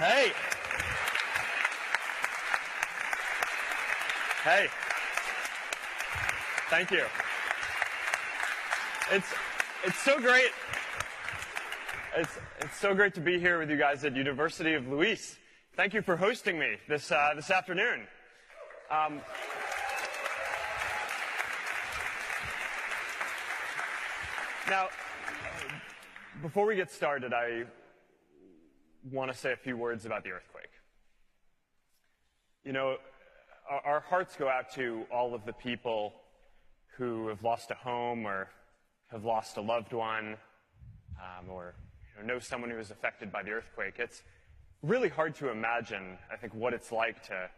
Hey. Hey. Thank you. It's so great. It's so great to be here with you guys at University of Luis. Thank you for hosting me this afternoon. Now, before we get started, I want to say a few words about the earthquake. You know, our hearts go out to all of the people who have lost a home or have lost a loved one, or know someone who was affected by the earthquake. It's really hard to imagine, I think, what it's like to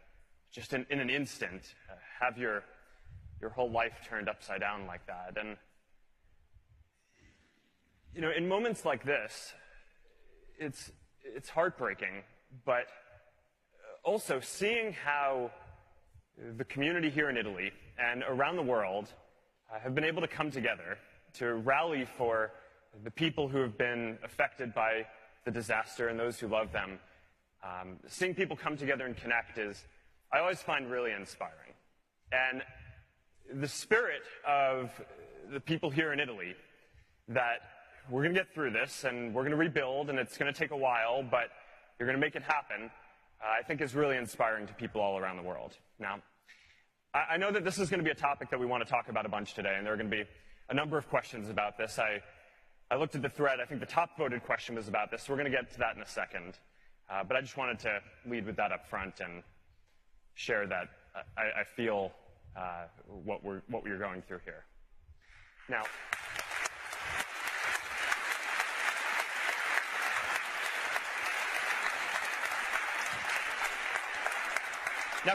just in an instant have your whole life turned upside down like that. And you know, in moments like this, it's heartbreaking, but also seeing how the community here in Italy and around the world have been able to come together to rally for the people who have been affected by the disaster and those who love them. Seeing people come together and connect I always find really inspiring. And the spirit of the people here in Italy, that we're going to get through this and we're going to rebuild and it's going to take a while, but you're going to make it happen, I think is really inspiring to people all around the world. Now, I know that this is going to be a topic that we want to talk about a bunch today, and there are going to be a number of questions about this. I looked at the thread. I think the top voted question was about this, so we're going to get to that in a second. But I just wanted to lead with that up front and share that I feel what we're going through here. Now,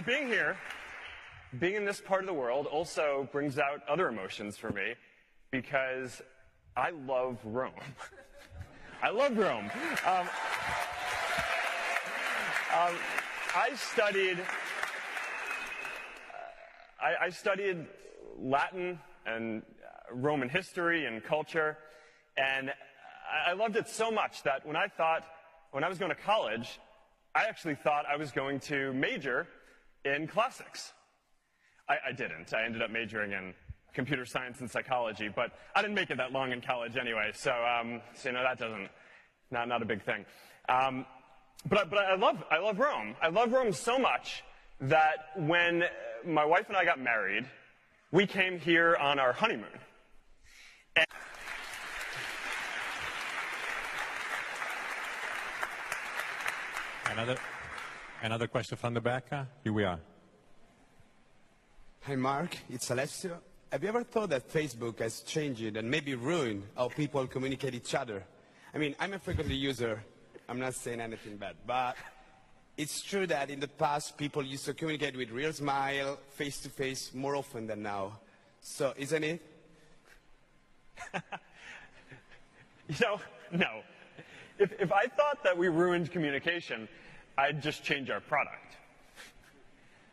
being here, being in this part of the world also brings out other emotions for me, because I love Rome. I love Rome. I studied Latin and Roman history and culture, and I loved it so much that when I was going to college, I actually thought I was going to major in classics. I didn't. I ended up majoring in computer science and psychology, but I didn't make it that long in college anyway, so you know, that not a big thing. But I love Rome. I love Rome so much that when my wife and I got married, we came here on our honeymoon. Another question from the back. Here we are. Hi, Mark. It's Alessio. Have you ever thought that Facebook has changed and maybe ruined how people communicate each other? I mean, I'm a frequent user. I'm not saying anything bad, but it's true that in the past, people used to communicate with real smile, face-to-face, more often than now. So, isn't it? No. If I thought that we ruined communication, I'd just change our product.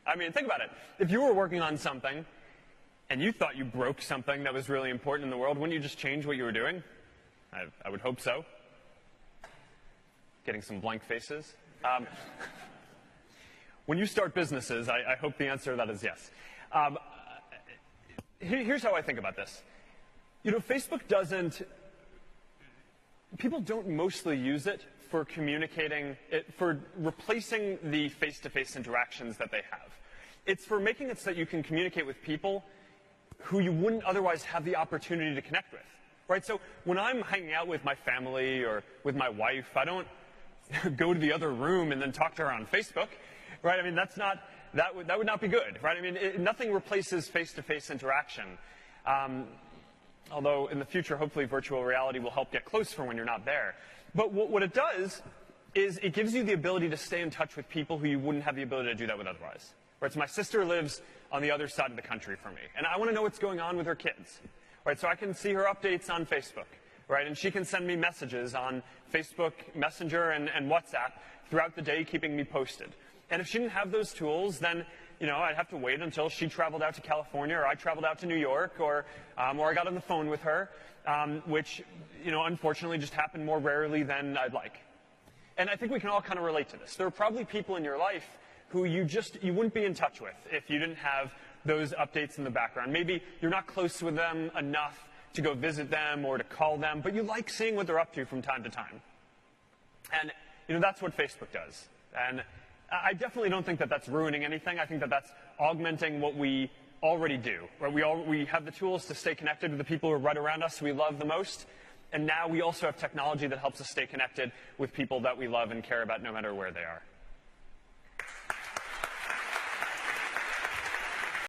I mean, think about it. If you were working on something and you thought you broke something that was really important in the world, wouldn't you just change what you were doing? I would hope so. Getting some blank faces. When you start businesses, I hope the answer to that is yes. Here's how I think about this. You know, Facebook people don't mostly use it for communicating, for replacing the face-to-face interactions that they have. It's for making it so that you can communicate with people who you wouldn't otherwise have the opportunity to connect with, right? So when I'm hanging out with my family or with my wife, I don't go to the other room and then talk to her on Facebook, right? I mean, that would not be good, right? I mean, nothing replaces face-to-face interaction. Although in the future, hopefully virtual reality will help get close for when you're not there. But what it does is it gives you the ability to stay in touch with people who you wouldn't have the ability to do that with otherwise. Right? So my sister lives on the other side of the country from me, and I want to know what's going on with her kids. Right? So I can see her updates on Facebook, right? And she can send me messages on Facebook Messenger and WhatsApp throughout the day, keeping me posted. And if she didn't have those tools, then I'd have to wait until she traveled out to California, or I traveled out to New York, or I got on the phone with her, which unfortunately just happened more rarely than I'd like. And I think we can all kind of relate to this. There are probably people in your life who you wouldn't be in touch with if you didn't have those updates in the background. Maybe you're not close with them enough to go visit them or to call them, but you like seeing what they're up to from time to time. And, that's what Facebook does. And I definitely don't think that that's ruining anything. I think that that's augmenting what we already do. Right? We have the tools to stay connected with the people who are right around us we love the most. And now we also have technology that helps us stay connected with people that we love and care about no matter where they are.